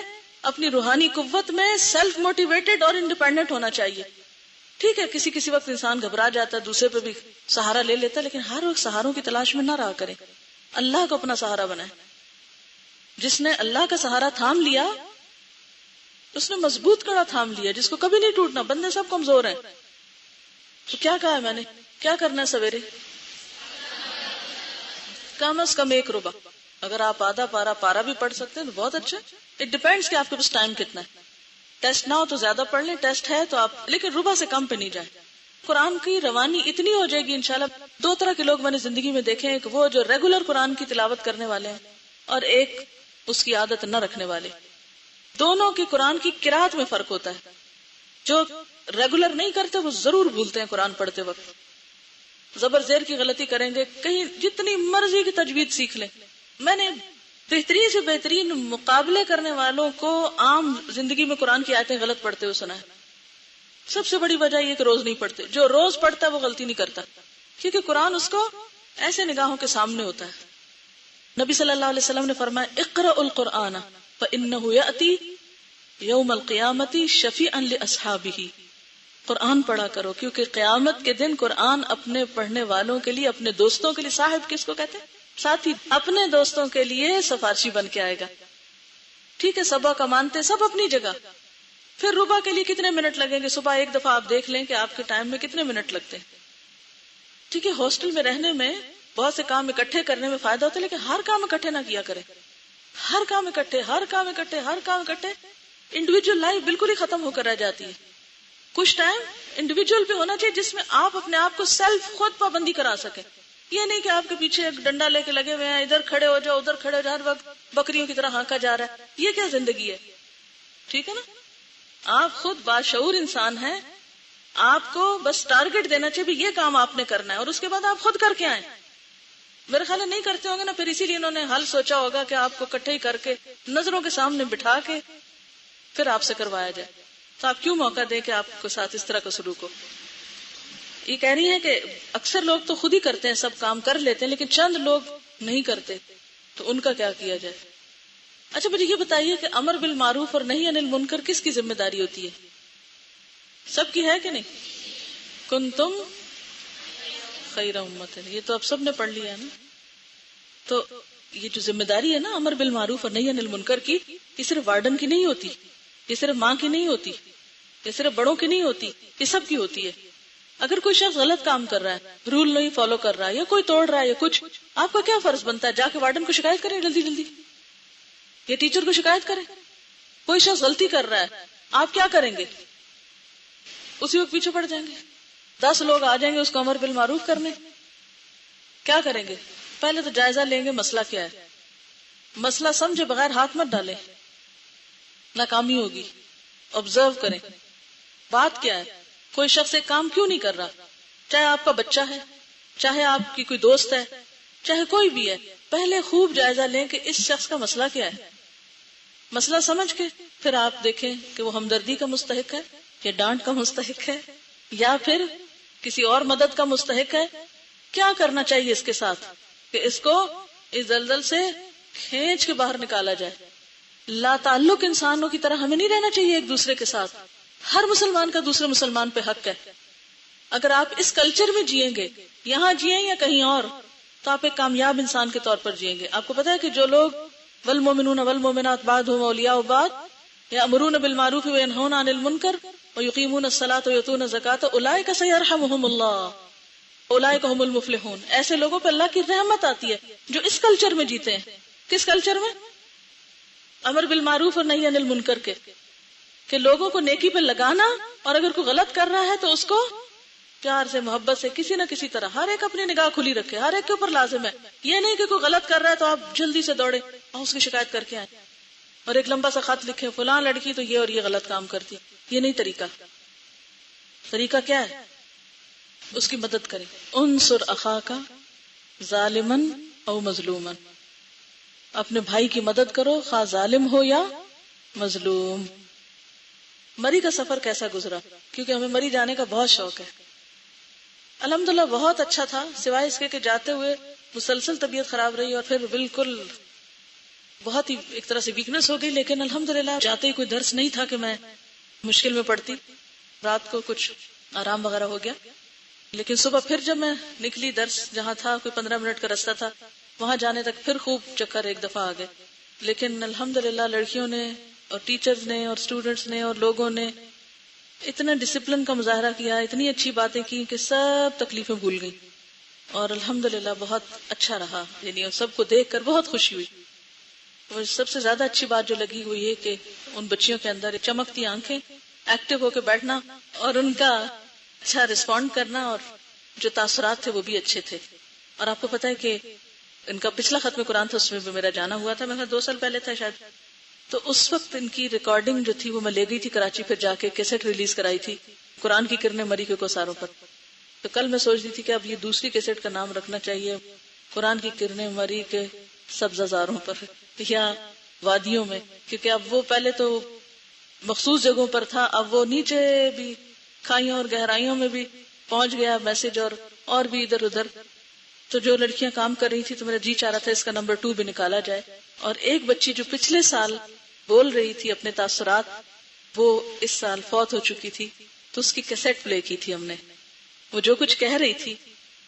Speaker 1: اپنی روحانی قوت میں سیلف موٹیویٹڈ اور انڈیپینڈنٹ ہونا چاہیے. ٹھیک ہے کسی وقت انسان گھبرا جاتا ہے، دوسرے پہ بھی سہارا لے لیتا ہے، لیکن ہر وقت سہاروں کی تلاش میں نہ رہا کریں. اللہ کو اپنا سہارا بنائیں. جس نے اللہ کا سہارا تھام لیا اس نے مضبوط کڑا تھام لیا جس کو کبھی نہیں ٹوٹنا. بندے سب کمزور ہیں. تو کیا کہا ہے میں نے؟ کیا کرنا ہے سویرے؟ کم از کم 1 ربع. اگر آپ آدھا پارا بھی پڑھ سکتے ہیں تو بہت اچھا. اٹ ڈیپینڈس کہ آپ کے پاس ٹائم کتنا ہے. ٹیسٹ نہ ہو تو زیادہ پڑھ لیں، ٹیسٹ ہے تو آپ، لیکن ربع سے کم پہ نہیں جائیں. قرآن کی روانی اتنی ہو جائے گی انشاءاللہ. 2 طرح کے لوگ میں نے زندگی میں دیکھے ہیں، ایک وہ جو ریگولر قرآن کی تلاوت کرنے والے ہیں، اور ایک اس کی عادت نہ رکھنے والے. دونوں کی قرآن کی قرات میں فرق ہوتا ہے. جو ریگولر نہیں کرتے وہ ضرور بھولتے ہیں قرآن پڑھتے وقت، زبر زیر کی غلطی کریں گے. کہیں جتنی مرضی کی تجوید سیکھ لیں. میں نے بہترین سے بہترین مقابلے کرنے والوں کو عام زندگی میں قرآن کی آیتیں غلط پڑھتے ہوئے سنا ہے. سب سے بڑی وجہ یہ کہ روز نہیں پڑھتے. جو روز پڑھتا ہے وہ غلطی نہیں کرتا، کیونکہ قرآن اس کو ایسے نگاہوں کے سامنے ہوتا ہے. نبی صلی اللہ علیہ وسلم نے فرمایا اقرأ القرآن فإنه يأتي یوم القیامت شفیعا لأصحابہ. قرآن پڑھا کرو، کیونکہ قیامت کے دن قرآن اپنے پڑھنے والوں کے لیے، اپنے دوستوں کے لیے، صاحب کس کو کہتے ہیں؟ ساتھی، اپنے دوستوں کے لیے سفارشی بن کے آئے گا. ٹھیک ہے، صبح کا مانتے سب اپنی جگہ. پھر ربع کے لیے کتنے منٹ لگیں گے؟ صبح ایک دفعہ آپ دیکھ لیں کہ آپ کے ٹائم میں کتنے منٹ لگتے ہیں. ٹھیک ہے، ہاسٹل میں رہنے میں بہت سے کام اکٹھے کرنے میں فائدہ ہوتا ہے، لیکن ہر کام اکٹھے نہ کیا کریں. ہر کام اکٹھے، ہر کام اکٹھے، ہر کام اکٹھے، انڈیویجول لائف بالکل ہی ختم ہو کر رہ جاتی ہے. کچھ ٹائم انڈیویجول بھی ہونا چاہیے جس میں آپ اپنے آپ کو سیلف خود پابندی کرا سکیں. یہ نہیں کہ آپ کے پیچھے ایک ڈنڈا لے کے لگے ہوئے ہیں، ادھر کھڑے ہو جاؤ ادھر کھڑے ہو جاؤ، ہر وقت بکریوں کی طرح ہانکا جا رہا ہے. یہ کیا زندگی ہے؟ ٹھیک ہے نا، آپ خود باشعور انسان ہیں، آپ کو بس ٹارگٹ دینا چاہیے یہ کام آپ نے کرنا ہے، اور اس کے بعد آپ خود کر کے آئیں. میرے خیال ہے نہیں کرتے ہوں گے نا، پھر اسی لیے انہوں نے حل سوچا ہوگا کہ آپ کو اکٹھے ہی کر کے نظروں کے سامنے بٹھا کے پھر آپ سے کروایا جائے. تو آپ کیوں موقع دیں کہ آپ کو ساتھ اس طرح کا سلوک ہو. یہ کہہ رہی ہیں کہ اکثر لوگ تو خود ہی کرتے ہیں، سب کام کر لیتے ہیں، لیکن چند لوگ نہیں کرتے، تو ان کا کیا کیا جائے. اچھا مجھے یہ بتائیے کہ امر بالمعروف اور نہی عن المنکر کس کی ذمہ داری ہوتی ہے؟ سب کی ہے کہ نہیں؟ کنتم خیر امت، یہ تو اب سب نے پڑھ لیا ہے نا. تو یہ جو ذمہ داری ہے نا امر بالمعروف اور نہی عن المنکر کی، یہ صرف وارڈن کی نہیں ہوتی، یہ صرف ماں کی نہیں ہوتی، یہ صرف بڑوں کی نہیں ہوتی، یہ سب کی ہوتی ہے. اگر کوئی شخص غلط کام کر رہا ہے، رول نہیں فالو کر رہا ہے، یا کوئی توڑ رہا ہے یا کچھ، آپ کا کیا فرض بنتا ہے؟ جا کے وارڈن کو شکایت کریں جلدی جلدی، یا ٹیچر کو شکایت کریں. کوئی شخص غلطی کر رہا ہے، آپ کیا کریں گے؟ اسی وقت پیچھے پڑ جائیں گے؟ 10 لوگ آ جائیں گے اس کو امر بالمعروف کرنے، کیا کریں گے؟ پہلے تو جائزہ لیں گے مسئلہ کیا ہے. مسئلہ سمجھے بغیر ہاتھ مت ڈالیں، ناکامی ہوگی. آبزرو کریں بات کیا ہے. کوئی شخص ایک کام کیوں نہیں کر رہا، چاہے آپ کا بچہ ہے، چاہے آپ کی کوئی دوست ہے، چاہے کوئی بھی ہے، پہلے خوب جائزہ لیں کہ اس شخص کا مسئلہ کیا ہے. مسئلہ سمجھ کے پھر آپ دیکھیں کہ وہ ہمدردی کا مستحق ہے یا ڈانٹ کا مستحق ہے یا پھر کسی اور مدد کا مستحق ہے. کیا کرنا چاہیے اس کے ساتھ کہ اس کو اس دلدل سے کھینچ کے باہر نکالا جائے. لا تعلق انسانوں کی طرح ہمیں نہیں رہنا چاہیے ایک دوسرے کے ساتھ. ہر مسلمان کا دوسرے مسلمان پہ حق ہے. اگر آپ اس کلچر میں جیئیں گے، یہاں جیئیں یا کہیں اور، تو آپ ایک کامیاب انسان کے طور پر جیئیں گے. آپ کو پتا ہے کہ جو لوگ والمؤمنون والمؤمنات بعضهم اولیاء بعض یأمرون بالمعروف وینہون عن المنکر ویقیمون الصلاۃ ویؤتون الزکاۃ اولئک سیرحمهم اللہ اولئک هم المفلحون. ایسے لوگوں پہ اللہ کی رحمت آتی ہے جو اس کلچر میں جیتے ہیں. کس کلچر میں؟ امر بالمعروف اور نہی عن المنکر کے، کہ لوگوں کو نیکی پہ لگانا، اور اگر کوئی غلط کر رہا ہے تو اس کو پیار سے محبت سے کسی نہ کسی طرح، ہر ایک اپنی نگاہ کھلی رکھے، ہر ایک کے اوپر لازم ہے. یہ نہیں کہ کوئی غلط کر رہا ہے تو آپ جلدی سے دوڑے اور اس کی شکایت کر کے آئے اور ایک لمبا سا خط لکھے فلاں لڑکی تو یہ اور یہ غلط کام کرتی. یہ نہیں طریقہ. طریقہ کیا ہے؟ اس کی مدد کریں. انصر اخاک ظالما او مظلوما، اپنے بھائی کی مدد کرو خواہ ظالم ہو یا مظلوم. مری کا سفر کیسا گزرا؟ کیونکہ ہمیں مری جانے کا بہت شوق ہے. الحمدللہ بہت اچھا تھا، سوائے اس کے کہ جاتے ہوئے مسلسل طبیعت خراب رہی اور پھر بالکل بہت ہی ایک طرح سے ویکنس ہو گئی. لیکن الحمدللہ جاتے ہی کوئی درس نہیں تھا کہ میں مشکل میں پڑتی. رات کو کچھ آرام وغیرہ ہو گیا. لیکن صبح پھر جب میں نکلی، درس جہاں تھا کوئی 15 منٹ کا راستہ تھا، وہاں جانے تک پھر خوب چکر ایک دفعہ آ گئے. لیکن الحمدللہ لڑکیوں نے اور ٹیچرز نے اور اسٹوڈنٹس نے اور لوگوں نے اتنا ڈسپلن کا مظاہرہ کیا، اتنی اچھی باتیں کی کہ سب تکلیفیں بھول گئی. اور الحمدللہ بہت اچھا رہا. یعنی سب کو دیکھ کر بہت خوشی ہوئی. اور سب سے زیادہ اچھی بات جو لگی وہ یہ کہ ان بچیوں کے اندر چمکتی آنکھیں، ایکٹیو ہو کے بیٹھنا اور ان کا اچھا رسپونڈ کرنا، اور جو تاثرات تھے وہ بھی اچھے تھے. اور آپ کو پتا ہے کہ ان کا پچھلا ختم قرآن تھا، اس میں بھی میرا جانا ہوا تھا. میں 2 سال پہلے تھا شاید. تو اس وقت ان کی ریکارڈنگ جو تھی وہ میں لے گئی تھی کراچی، پھر جا کے کیسٹ ریلیز کرائی تھی قرآن کی کرنیں مری کے کوثاروں پر. تو کل میں سوچ رہی تھی کہ اب یہ دوسری کیسٹ کا نام رکھنا چاہیے قرآن کی کرنیں مری کے سبززاروں پر یا وادیوں میں، کیونکہ اب وہ پہلے تو مخصوص جگہوں پر تھا، اب وہ نیچے بھی کھائیوں اور گہرائیوں میں بھی پہنچ گیا میسج، اور بھی ادھر ادھر. تو جو لڑکیاں کام کر رہی تھی تو میرا جی چاہ رہا تھا اس کا نمبر 2 بھی نکالا جائے. اور ایک بچی جو پچھلے سال بول رہی تھی اپنے تاثرات، وہ اس سال فوت ہو چکی تھی. تو اس کی کیسٹ پلے کی تھی ہم نے. وہ جو کچھ کہہ رہی تھی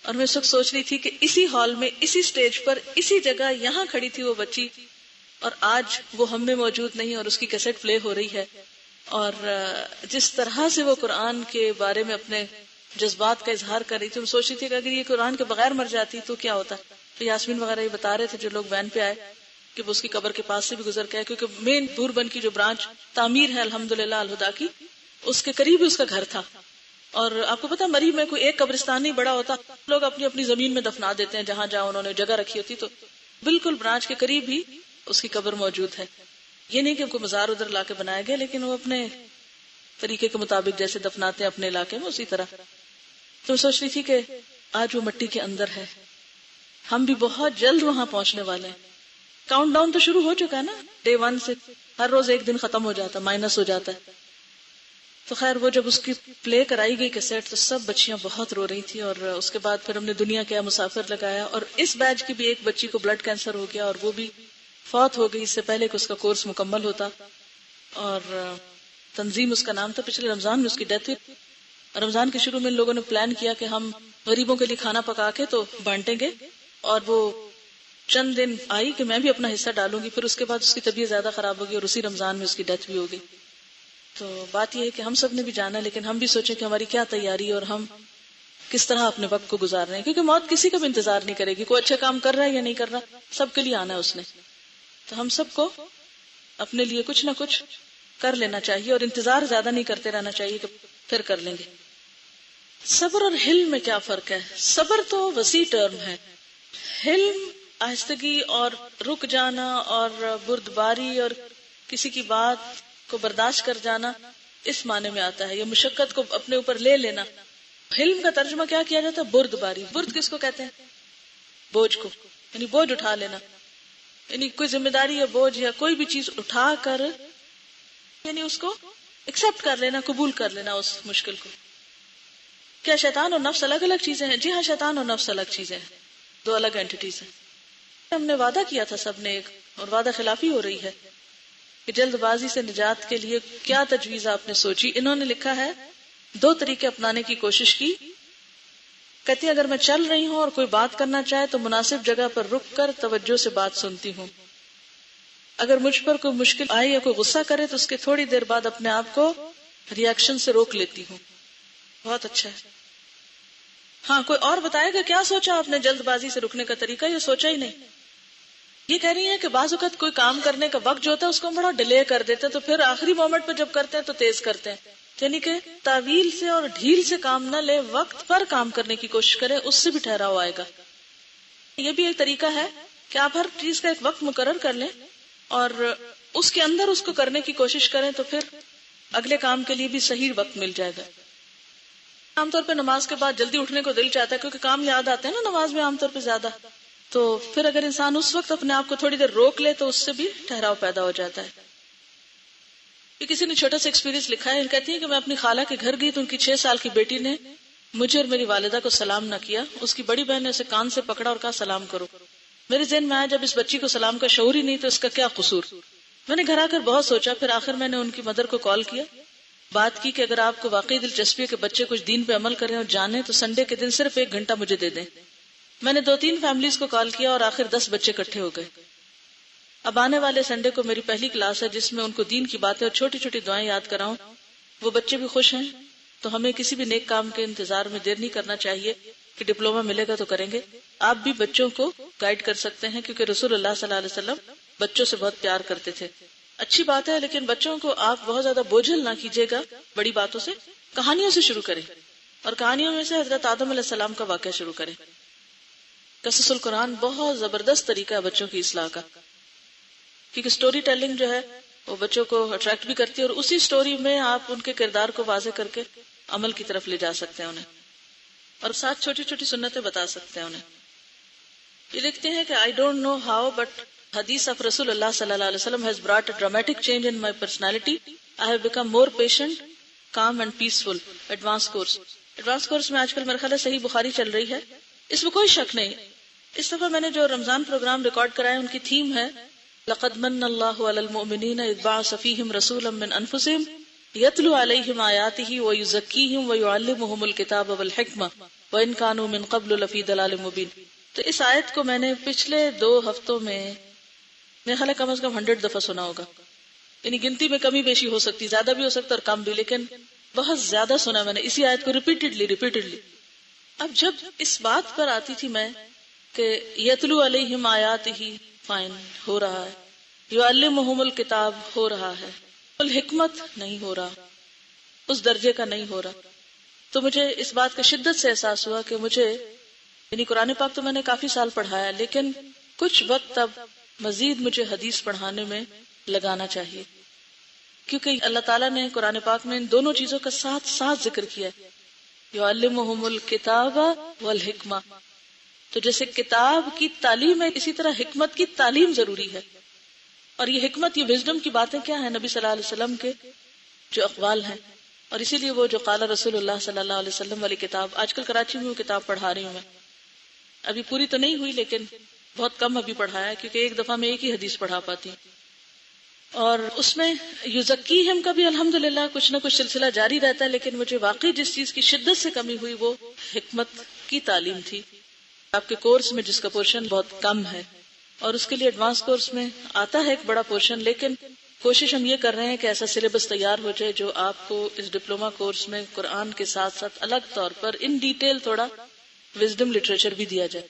Speaker 1: اور میں اس وقت سوچ رہی تھی کہ اسی ہال میں اسی سٹیج پر اسی جگہ یہاں کھڑی تھی وہ بچی اور آج وہ ہم میں موجود نہیں اور اس کی کیسٹ پلے ہو رہی ہے. اور جس طرح سے وہ قرآن کے بارے میں اپنے جذبات کا اظہار کر رہی تھی, میں سوچ رہی تھی کہ اگر یہ قرآن کے بغیر مر جاتی تو کیا ہوتا. تو یاسمین وغیرہ یہ بتا رہے تھے جو لوگ وین پہ آئے کہ وہ اس کی قبر کے پاس سے بھی گزر کے آئے, کیونکہ مین بوربن کی جو برانچ تعمیر ہے الحمدللہ الہدا کی, اس کے قریب ہی اس کا گھر تھا. اور آپ کو پتا مری میں کوئی ایک قبرستان نہیں بڑا ہوتا, لوگ اپنی اپنی زمین میں دفنا دیتے ہیں جہاں جہاں انہوں نے جگہ رکھی ہوتی, تو بالکل برانچ کے قریب ہی اس کی قبر موجود ہے. یہ نہیں کہ ان کو مزار ادھر لا کے بنایا گیا, لیکن وہ اپنے طریقے کے مطابق جیسے دفناتے ہیں اپنے علاقے میں اسی طرح. تو میں سوچ رہی تھی کہ آج وہ مٹی کے اندر ہے, ہم بھی بہت جلد وہاں پہنچنے والے ہیں. کاؤنٹ ڈاؤن تو شروع ہو چکا ہے نا, ڈے 1 سے ہر روز ایک دن ختم ہو جاتا, مائنس ہو جاتا ہے. تو خیر وہ جب اس کی پلے کرائی گئی کیسٹ تو سب بچیاں بہت رو رہی تھی. اور اس کے بعد پھر ہم نے دنیا کیا مسافر لگایا, اور اس بیچ کی بھی ایک بچی کو بلڈ کینسر ہو گیا اور وہ بھی فوت ہو گئی اس سے پہلے کہ اس کا کورس مکمل ہوتا. اور تنظیم اس کا نام تھا, پچھلے رمضان میں اس کی ڈیتھ ہوئی. رمضان کے شروع میں ان لوگوں نے پلان کیا کہ ہم غریبوں کے لیے کھانا پکا کے تو بانٹیں گے, اور وہ چند دن آئی کہ میں بھی اپنا حصہ ڈالوں گی. پھر اس کے بعد اس کی طبیعت زیادہ خراب ہوگی اور اسی رمضان میں اس کی ڈیتھ بھی ہو گئی. تو بات یہ ہے کہ ہم سب نے بھی جانا, لیکن ہم بھی سوچیں کہ ہماری کیا تیاری اور ہم کس طرح اپنے وقت کو گزار رہے ہیں, کیونکہ موت کسی کا بھی انتظار نہیں کرے گی. کوئی اچھا کام کر رہا ہے یا نہیں کر رہا, سب کے لیے آنا ہے اس نے. تو ہم سب کو اپنے لیے کچھ نہ کچھ کر لینا چاہیے اور انتظار زیادہ نہیں کرتے رہنا چاہیے کہ پھر کر لیں گے. صبر اور حلم میں کیا فرق ہے؟ صبر تو وسیع ٹرم ہے, حلم آہستگی اور رک جانا اور بردباری اور کسی کی بات کو برداشت کر جانا اس معنی میں آتا ہے, یا مشقت کو اپنے اوپر لے لینا. حلم کا ترجمہ کیا کیا جاتا ہے؟ بردباری. برد کس کو کہتے ہیں؟ بوجھ کو, یعنی بوجھ اٹھا لینا, یعنی کوئی ذمہ داری یا بوجھ یا کوئی بھی چیز اٹھا کر یعنی اس کو ایکسپٹ کر لینا, قبول کر لینا اس مشکل کو. کیا شیطان اور نفس الگ الگ چیزیں ہیں؟ جی ہاں, شیطان اور نفس الگ چیزیں ہیں, دو الگ اینٹیز ہیں. ہم نے وعدہ کیا تھا سب نے ایک, اور وعدہ خلافی ہو رہی ہے کہ جلد بازی سے نجات کے لیے کیا تجویز آپ نے سوچی. انہوں نے لکھا ہے 2 طریقے اپنانے کی کوشش کی. کہتی اگر میں چل رہی ہوں اور کوئی بات کرنا چاہے تو مناسب جگہ پر رک کر توجہ سے بات سنتی ہوں. اگر مجھ پر کوئی مشکل آئے یا کوئی غصہ کرے تو اس کے تھوڑی دیر بعد اپنے آپ کو ریاکشن سے روک لیتی ہوں. بہت اچھا ہے. ہاں, کوئی اور بتائے گا کیا سوچا آپ نے جلد بازی سے رکنے کا طریقہ؟ یہ سوچا ہی نہیں. یہ کہہ رہی ہے کہ بعض اوقات کوئی کام کرنے کا وقت جو ہوتا ہے اس کو بڑا ڈیلے کر دیتے, تو پھر آخری مومنٹ پہ جب کرتے ہیں تو تیز کرتے ہیں. یعنی کہ تعویل سے اور ڈھیل سے کام نہ لے, وقت پر کام کرنے کی کوشش کرے, اس سے بھی ٹھہراؤ آئے گا. یہ بھی ایک طریقہ ہے کہ آپ ہر چیز کا ایک وقت مقرر کر لیں اور اس کے اندر اس کو کرنے کی کوشش کریں, تو پھر اگلے کام کے لیے بھی صحیح وقت مل جائے گا. عام طور پہ نماز کے بعد جلدی اٹھنے کو دل چاہتا ہے کیونکہ کام یاد آتے ہیں نا نماز میں عام طور پہ زیادہ, تو پھر اگر انسان اس وقت اپنے آپ کو تھوڑی دیر روک لے تو اس سے بھی ٹھہراؤ پیدا ہو جاتا ہے. کسی نے چھوٹا سا ایکسپیرینس لکھا ہے, کہتی ہے کہ میں اپنی خالہ کے گھر گئی تو ان کی 6 سال کی بیٹی نے مجھے اور میری والدہ کو سلام نہ کیا. اس کی بڑی بہن نے اسے کان سے پکڑا اور کہا سلام کرو. میرے ذہن میں آیا جب اس بچی کو سلام کا شعور ہی نہیں تو اس کا کیا قصور. میں نے گھر آ کر بہت سوچا, پھر آخر میں نے ان کی مدر کو کال کیا, بات کی کہ اگر آپ کو واقعی دلچسپی ہے کہ بچے کچھ دین پہ عمل کریں اور جانیں تو سنڈے کے دن صرف 1 گھنٹہ مجھے دے دیں. میں نے 2-3 فیملیز کو کال کیا اور آخر 10 بچے اکٹھے ہو گئے. اب آنے والے سنڈے کو میری پہلی کلاس ہے جس میں ان کو دین کی باتیں اور چھوٹی چھوٹی دعائیں یاد کراؤں. وہ بچے بھی خوش ہیں, تو ہمیں کسی بھی نیک کام کے انتظار میں دیر نہیں کرنا چاہیے کہ ڈپلوما ملے گا تو کریں گے. آپ بھی بچوں کو گائیڈ کر سکتے ہیں کیونکہ رسول اللہ صلی اللہ علیہ وسلم بچوں سے بہت پیار کرتے تھے. اچھی بات ہے, لیکن بچوں کو آپ بہت زیادہ بوجھل نہ کیجیے گا بڑی باتوں سے. کہانیوں سے شروع کریں, اور کہانیوں میں سے حضرت آدم علیہ السلام کا واقعہ شروع کریں. قصص القرآن بہت زبردست طریقہ ہے بچوں کی اصلاح کا, کیونکہ سٹوری ٹیلنگ جو ہے وہ بچوں کو اٹریکٹ بھی کرتی ہے, اور اسی سٹوری میں آپ ان کے کردار کو واضح کر کے عمل کی طرف لے جا سکتے ہیں انہیں, اور ساتھ چھوٹی چھوٹی سنتیں بتا سکتے ہیں انہیں. یہ لکھتے ہیں کہ I don't know how but hadith of Rasul Allah sallallahu alaihi wasallam has brought a dramatic change in my personality. I have become more patient, calm and peaceful. Advanced course میں آج کل میرے خیال ہے صحیح بخاری چل رہی ہے, اس میں کوئی شک نہیں. اس دفعہ میں نے جو رمضان پروگرام ریکارڈ کرائے ان کی تھیم ہے لقد من اللہ علی المؤمنین اذ بعث فیہم رسولا من انفسہم یتلو علیہم آیاتہ ویزکیہم ویعلمہم الکتاب والحکمہ وان کانوا من قبل لفی ضلال مبین. تو اس آیت کو میں نے پچھلے 2 ہفتوں میں میرے خیال ہے کم از کم 100 دفعہ سنا ہوگا. یعنی گنتی میں کمی بیشی ہو سکتی، زیادہ بھی ہو سکتا اور کم بھی، لیکن بہت زیادہ سنا میں نے اسی آیت کو ریپیٹڈلی. اب جب اس بات پر آتی تھی میں کہ یتلو علیہم آیاتہ فائن ہو رہا ہے، یعلمہم الکتاب ہو رہا ہے، الحکمت نہیں ہو رہا، اس درجے کا نہیں ہو رہا، تو مجھے اس بات کا شدت سے احساس ہوا کہ مجھے یعنی قرآن پاک تو میں نے کافی سال پڑھایا، لیکن کچھ وقت اب مزید مجھے حدیث پڑھانے میں لگانا چاہیے، کیونکہ اللہ تعالیٰ نے قرآن پاک میں ان دونوں چیزوں کا ساتھ ساتھ ذکر کیا ہے، یعلمہم الکتاب والحکمہ. تو جیسے کتاب کی تعلیم ہے، اسی طرح حکمت کی تعلیم ضروری ہے. اور یہ حکمت، یہ وزڈم کی باتیں کیا ہیں؟ نبی صلی اللہ علیہ وسلم کے جو اقوال ہیں، اور اسی لیے وہ جو قال رسول اللہ صلی اللہ علیہ وسلم والی کتاب، آج کل کراچی میں وہ کتاب پڑھا رہی ہوں میں، ابھی پوری تو نہیں ہوئی لیکن بہت کم ابھی پڑھایا ہے، کیونکہ ایک دفعہ میں ایک ہی حدیث پڑھا پاتی ہوں. اور اس میں یزکیہم کا بھی الحمدللہ کچھ نہ کچھ سلسلہ جاری رہتا ہے، لیکن مجھے واقعی جس چیز کی شدت سے کمی ہوئی وہ حکمت کی تعلیم تھی. آپ کے کورس میں جس کا پورشن بہت کم ہے، اور اس کے لیے ایڈوانس کورس میں آتا ہے ایک بڑا پورشن، لیکن کوشش ہم یہ کر رہے ہیں کہ ایسا سلیبس تیار ہو جائے جو آپ کو اس ڈپلوما کورس میں قرآن کے ساتھ ساتھ الگ طور پر ان ڈیٹیل تھوڑا وزڈم لٹریچر بھی دیا جائے.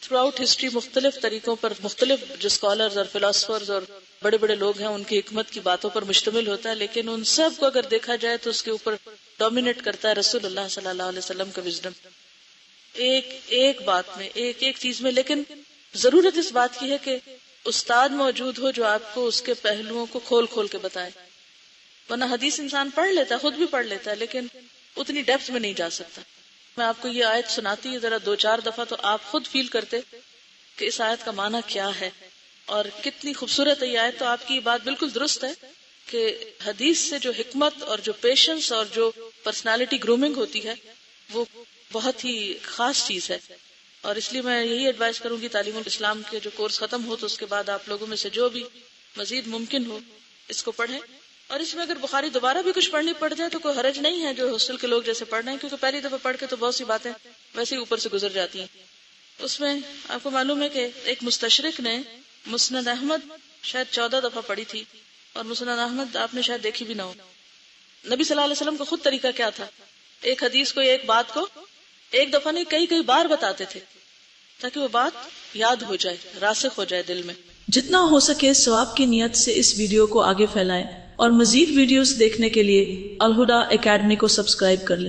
Speaker 1: تھرو آؤٹ ہسٹری مختلف طریقوں پر مختلف جو اسکالرز اور فلاسفرز اور بڑے بڑے لوگ ہیں ان کی حکمت کی باتوں پر مشتمل ہوتا ہے، لیکن ان سب کو اگر دیکھا جائے تو اس کے اوپر ڈومینیٹ کرتا ہے رسول اللہ صلی اللہ علیہ وسلم کا وزڈم، ایک بات میں، ایک چیز میں. لیکن ضرورت اس بات کی ہے کہ استاد موجود ہو جو آپ کو اس کے پہلوؤں کو کھول کے بتائے، ورنہ حدیث انسان پڑھ لیتا ہے، خود بھی پڑھ لیتا ہے، لیکن اتنی ڈیپتھ میں نہیں جا سکتا. میں آپ کو یہ آیت سناتی ہے ذرا 2-4 دفعہ تو آپ خود فیل کرتے کہ اس آیت کا معنی کیا ہے اور کتنی خوبصورت ہے یہ آیت. تو آپ کی یہ بات بالکل درست ہے کہ حدیث سے جو حکمت اور جو پیشنس اور جو پرسنالٹی گرومنگ ہوتی ہے وہ بہت ہی خاص چیز ہے. اور اس لیے میں یہی ایڈوائز کروں گی تعلیم الاسلام کے جو کورس ختم ہو تو اس کے بعد آپ لوگوں میں سے جو بھی مزید ممکن ہو اس کو پڑھیں. اور اس میں اگر بخاری دوبارہ بھی کچھ پڑھنی پڑ جائے تو کوئی حرج نہیں ہے جو ہاسٹل کے لوگ جیسے پڑھ رہے ہیں، کیونکہ پہلی دفعہ پڑھ کے تو بہت سی باتیں ویسے ہی اوپر سے گزر جاتی ہیں. اس میں آپ کو معلوم ہے کہ ایک مستشرق نے مسند احمد شاید 14 دفعہ پڑھی تھی، اور مسند احمد آپ نے شاید دیکھی بھی نہ ہو. نبی صلی اللہ علیہ وسلم کا خود طریقہ کیا تھا؟ ایک حدیث کو، ایک بات کو ایک دفعہ نہیں کئی بار بتاتے تھے تاکہ وہ بات یاد ہو جائے، راسخ ہو جائے دل میں.
Speaker 2: جتنا ہو سکے ثواب کی نیت سے اس ویڈیو کو آگے پھیلائیں، اور مزید ویڈیوز دیکھنے کے لیے الہدیٰ اکیڈمی کو سبسکرائب کر لیں.